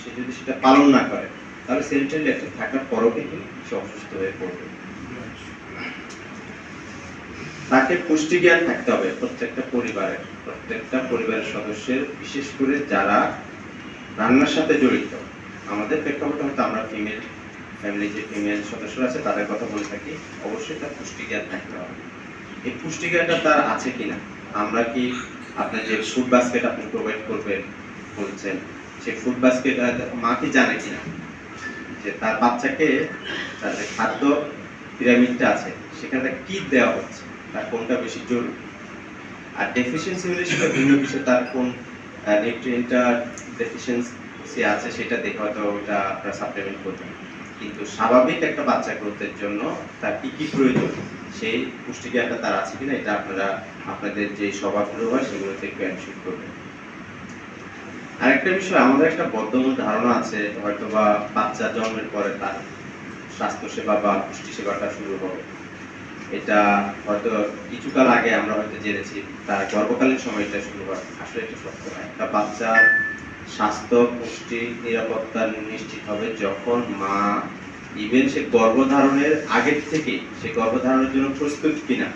সে যদি সেটা পালন না করে তাহলে সেনিটারি ন্যাপকিন থাকার পরও কিন্তু সে অসুস্থ হয়ে পড়বে। তাকে পুষ্টি জ্ঞান থাকতে হবে প্রত্যেকটা পরিবারের সদস্যের, বিশেষ করে যারা রান্নার সাথে জড়িত। আমাদের প্রেক্ষাপটে হয়তো আমরা ফিমেল ফ্যামিলি যে ফিমেল সদস্যরা আছে তাদের কথা বলে থাকি, অবশ্যই তার পুষ্টি জ্ঞান থাকতে হবে। এই পুষ্টি জ্ঞানটা তার আছে কিনা, আমরা কি আপনার যে ফুড বাস্কেট আপনি প্রোভাইড করবেন বলছেন, সেই ফুড বাস্কেট মা কি জানে কিনা যে তার বাচ্চাকে তার যে খাদ্য পিরামিডটা আছে সেখানে কি দেওয়া হচ্ছে, তার কোনটা বেশি জরুরি। আর ডেফিসিয়েন্সি হলে সেটা ভিন্ন কিছু, তার কোন নিউট্রিয়েন্টটার ডেফিসিয়েন্সি আছে সেটা দেখে হয়তো ওটা আপনারা সাপ্লিমেন্ট করবেন। কিন্তু স্বাভাবিক একটা বাচ্চা গ্রোথের জন্য তার কি কি প্রয়োজন সেই পুষ্টি জ্ঞানটা তার আছে কিনা এটা আপনারা আপনাদের যে সভাগুলো হয় সেগুলোতে একটু এনশিওর করবেন। আরেকটা বিষয়, আমাদের একটা বদ্ধমূল ধারণা আছে হয়তো বা বাচ্চা জন্মের পরে তার স্বাস্থ্যসেবা বা পুষ্টি সেবাটা শুরু হবে। এটা হয়তো কিছুকাল আগে আমরা হয়তো জেনেছি তার গর্ভকালীন সময়টা শুরু হয়, আসলে এটা সত্য নয়। একটা বাচ্চার স্বাস্থ্য পুষ্টি নিরাপত্তা নিশ্চিত হবে যখন মা ইভেন সে গর্ভধারণের আগের থেকে সে গর্ভধারণের জন্য প্রস্তুত কিনা,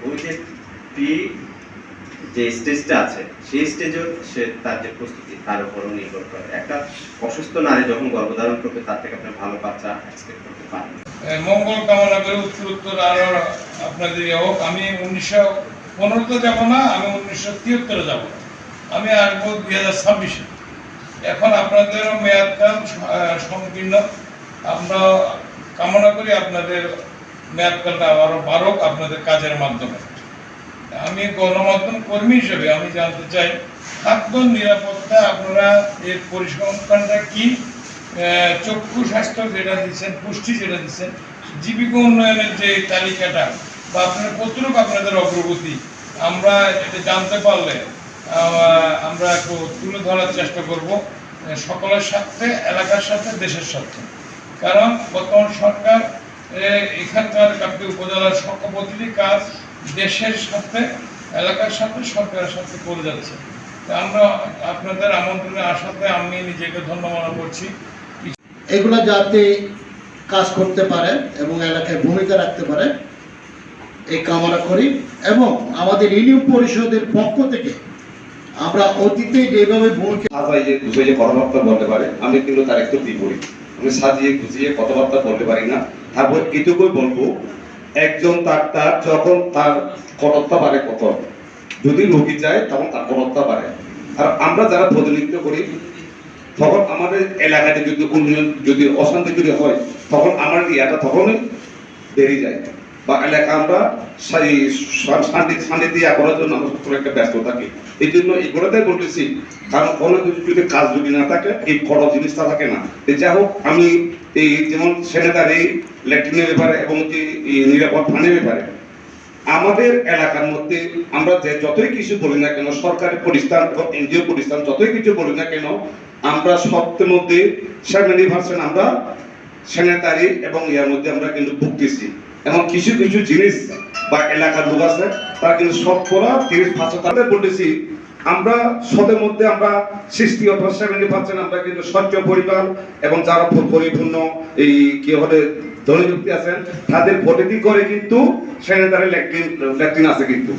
ওই যে প্রি যে স্টেজটা আছে সেই স্টেজেও সে তার যে প্রস্তুতি তার উপরও নির্ভর করে। একটা অসুস্থ নারী যখন গর্ভধারণ করবে তার থেকে আপনি ভালো বাচ্চা এক্সপেক্ট করতে পারেন। মঙ্গল কামনা করে উত্তর আরো আপনাদের হোক। আমি 1915 যাব না, আমি 1973 যাব, আমি আসবো 2026-এ। এখন আপনাদের মেয়াদকাল সংকীর্ণ, আমরা কামনা করি আপনাদের মেয়াদকালটা আরো বাড়ুক আপনাদের কাজের মাধ্যমে। আমি গণমাধ্যম কর্মী হিসেবে আমি জানতে চাই খাদ্য নিরাপত্তা আপনারা এর পরিসংখ্যানটা কি, চক্ষু স্বাস্থ্য যেটা দিচ্ছেন, পুষ্টি যেটা দিচ্ছেন, জীবিকা উন্নয়নের যে তালিকাটা বা আপনার কতটুকু আপনাদের অগ্রগতি আমরা এটা জানতে পারলে আমরা একটু তুলে ধরার চেষ্টা করব সকলের সাথে, এলাকার সাথে, দেশের সাথে। কারণ বর্তমান সরকার এখানকার উপজেলার প্রতিটি কাজ দেশের সাথে, এলাকার সাথে, সরকারের সাথে করে যাচ্ছে। আমরা আপনাদের আমন্ত্রণে আসাতে আমি নিজেকে ধন্য মনে করছি। এগুলো যাতে কাজ করতে পারে এবং এলাকায় ভূমিকা রাখতে পারে এই কামনা করি। এবং আমাদের ইউনিয়ন পরিষদের পক্ষ থেকে আমরা অতীতে যেভাবে ভূমিকা যে কথাবার্তা বলতে পারে, আমি কিন্তু তার একটু বিপরীত। আমি সাজিয়ে গুছিয়ে কথাবার্তা বলতে পারি না। তারপর এটুকুই বলবো, একজন ডাক্তার যখন তার কর্তব্য বাড়ে, কত যদি রোগী যায় তখন তার কর্তব্য বাড়ে। আর আমরা যারা প্রতিনিধিত্ব করি তখন আমাদের এলাকাতে যদি উন্নয়ন, যদি অশান্তি যদি হয় তখন আমার ইয়াটা তখনই বেড়ে যায়, বা এলাকা আমরা শান্তি দিয়া করার জন্য আমরা সবসময় একটা ব্যস্ত থাকি। এই জন্য এগুলোটাই বলতেছি, কারণ কোনো কিছু যদি কাজ যদি না থাকে এই বড় জিনিসটা থাকে না। যাই হোক, আমি এই যেমন স্যানিটারি ল্যাট্রিনের ব্যাপারে এবং যে নিরাপদ পানির ব্যাপারে আমাদের এলাকার মধ্যে আমরা যে যতই কিছু বলি না কেন, সরকারি প্রতিষ্ঠান এবং এনজিও প্রতিষ্ঠান যতই কিছু বলি না কেন, আমরা সবটার মধ্যে 70% আমরা স্যানিটারি এবং ইয়ার মধ্যে আমরা কিন্তু ভুগতেছি। এবং কিছু কিছু জিনিস বা এলাকার লোক আছে তারা কিন্তু সব করা 30% বলতেছি। আমরা সদের মধ্যে আমরা 60 অথবা 70% আমরা কিন্তু স্বচ্ছ পরিবার এবং যারা পরিপূর্ণ এই কি হলে ধনী ব্যক্তি আছেন তাদের ভোটেই করে কিন্তু স্যানিটারি ল্যাট্রিন আছে কিন্তু।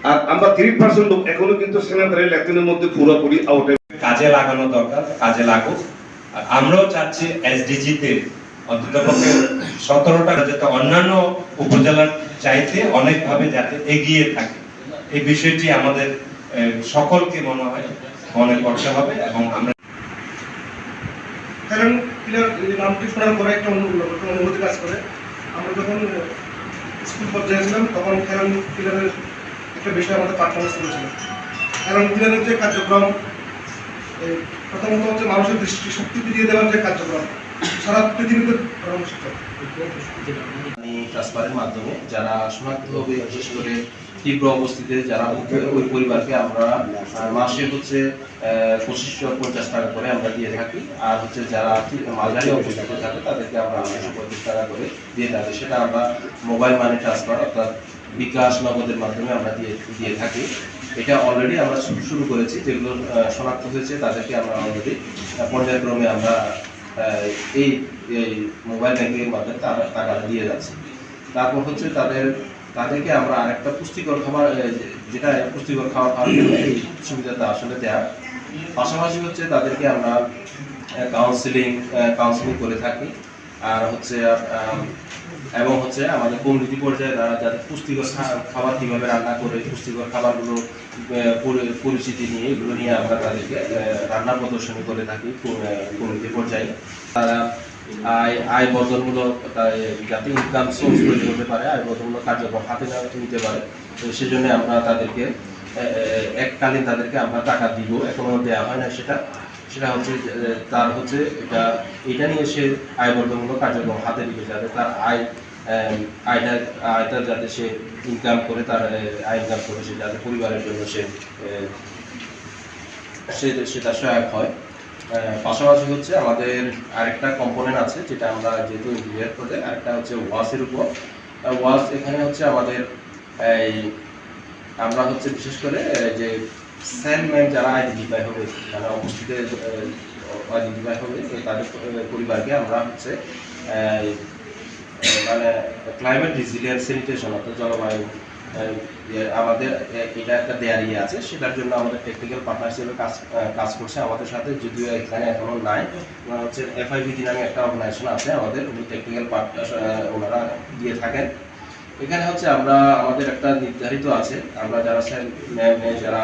আর আমরা 30% লোক এখনো কিন্তু স্যানিটারি ল্যাট্রিনের মধ্যে পুরোপুরি আউট। কাজে লাগানো দরকার, কাজে লাগুক। আর আমরাও চাচ্ছি এসডিজিতে অন্ততপক্ষে 17টা যাতে অন্যান্য উপজেলার চাইতে অনেকভাবে যাতে এগিয়ে থাকে, এই বিষয়টি আমাদের সকলকে মনে করতে হবে। এবং আমরা কারণ নামটি শোনার পরে একটা অনুভূতি কাজ করে। আমরা যখন স্কুল পর্যায়ে ছিলাম তখন খেলাম পিলারের একটা বিষয় আমাদের পাঠ্যাংশ ছিল। কারণ পিলারের যে কার্যক্রম, প্রথমত হচ্ছে মানুষের দৃষ্টিশক্তি ফিরিয়ে দেওয়ার যে কার্যক্রম সারা পৃথিবীতে পরামর্শিত। ট্রান্সফারের মাধ্যমে যারা শনাক্তভাবে, বিশেষ করে তীব্র অবস্থিতে যারা ওই পরিবারকে আমরা মাসে হচ্ছে 2550 টাকা করে আমরা দিয়ে থাকি। আর হচ্ছে যারা মাঝারি অবস্থিতে থাকে তাদেরকে আমরা 850 টাকা করে দিয়ে থাকি। সেটা আমরা মোবাইল মানি ট্রান্সফার অর্থাৎ বিকাশ নগদের মাধ্যমে আমরা দিয়ে থাকি। এটা অলরেডি আমরা শুরু করেছি। যেগুলো শনাক্ত হয়েছে তাদেরকে আমরা অলরেডি পর্যায়ক্রমে আমরা এই এই মোবাইল ব্যাংকিংয়ের মাধ্যমে টাকা দিয়ে যাচ্ছি। তারপর হচ্ছে তাদেরকে আমরা আরেকটা পুষ্টিকর খাবার, যেটা পুষ্টিকর খাবার খাওয়ার জন্য এই সুবিধাটা আসলে দেওয়া। পাশাপাশি হচ্ছে তাদেরকে আমরা কাউন্সিলিং করে থাকি। আর হচ্ছে এবং হচ্ছে আমাদের কমিউনিটি পর্যায়ে যাদের পুষ্টিকর খাবার কীভাবে রান্না করে, পুষ্টিকর খাবারগুলো পরিচিতি নিয়ে, এগুলো নিয়ে আমরা তাদেরকে রান্না প্রদর্শনী করে থাকি কমিউনিটি পর্যায়ে। তারা আয় বর্ধনমূলক যাতে ইনকাম সোর্স তৈরি হতে পারে, আয় বর্ধনমূলক কার্যক্রম হাতে নিতে পারে, তো সেজন্য আমরা তাদেরকে এককালীন তাদেরকে আমরা টাকা দিব। এখনো দেওয়া হয় না সেটা হচ্ছে তার হচ্ছে এটা নিয়ে সে আয় বর্ধনমূলক কার্যক্রম হাতে নিবে, যাতে তার আয়টা যাতে সে ইনকাম করে, তার আয় ইনকাম করে সে যাতে পরিবারের জন্য সেটা সহায়ক হয়। পাশাপাশি হচ্ছে আমাদের আরেকটা কম্পোনেন্ট আছে, যেটা আমরা যেহেতু ইন্টিগ্রেট করে, আরেকটা হচ্ছে ওয়াশের উপর। ওয়াশ এখানে হচ্ছে আমাদের আমরা হচ্ছে বিশেষ করে যে সেলম্যান যারা আইডেন্টিফাই হবে, যারা উপস্থিতে আইডেন্টিফাই হবে, তাদের পরিবারকে আমরা হচ্ছে মানে ক্লাইমেট রেজিলিয়েন্ট স্যানিটেশন, অর্থাৎ জলবায়ু আমাদের এটা একটা দেয়ারি আছে, সেটার জন্য আমাদের টেকনিক্যাল পার্টনার হিসেবে কাজ করছে আমাদের সাথে, যদিও এখানে এখনো নাই। হচ্ছে FIBD নামে একটা অর্গানাইজেশন আছে আমাদের, উনি টেকনিক্যাল পার্টনার ওনারা দিয়ে থাকেন। এখানে হচ্ছে আমরা আমাদের একটা নির্ধারিত আছে, আমরা যারা যারা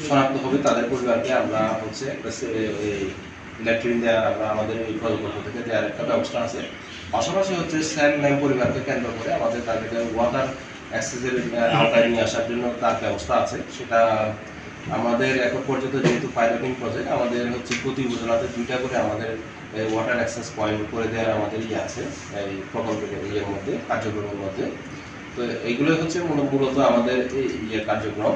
শনাক্ত হবে তাদের পরিবারকে আমরা হচ্ছে ল্যাট্রিন দেওয়ার আমরা আমাদের এই প্রকল্প থেকে দেওয়ার একটা ব্যবস্থা আছে। পাশাপাশি হচ্ছে সেলম্যান পরিবারকে কেন্দ্র করে আমাদের তাদেরকে ওয়াটার অ্যাক্সেসের আওতায় নিয়ে আসার জন্য তার ব্যবস্থা আছে। সেটা আমাদের এখন পর্যন্ত যেহেতু পাইলটিং প্রজেক্ট, আমাদের হচ্ছে প্রতি উপজেলাতে 2টা করে আমাদের ওয়াটার অ্যাক্সেস পয়েন্ট করে দেওয়ার আমাদের আছে এই প্রকল্পের কার্যক্রমের মধ্যে। তো এইগুলো হচ্ছে মূলত আমাদের এই কার্যক্রম।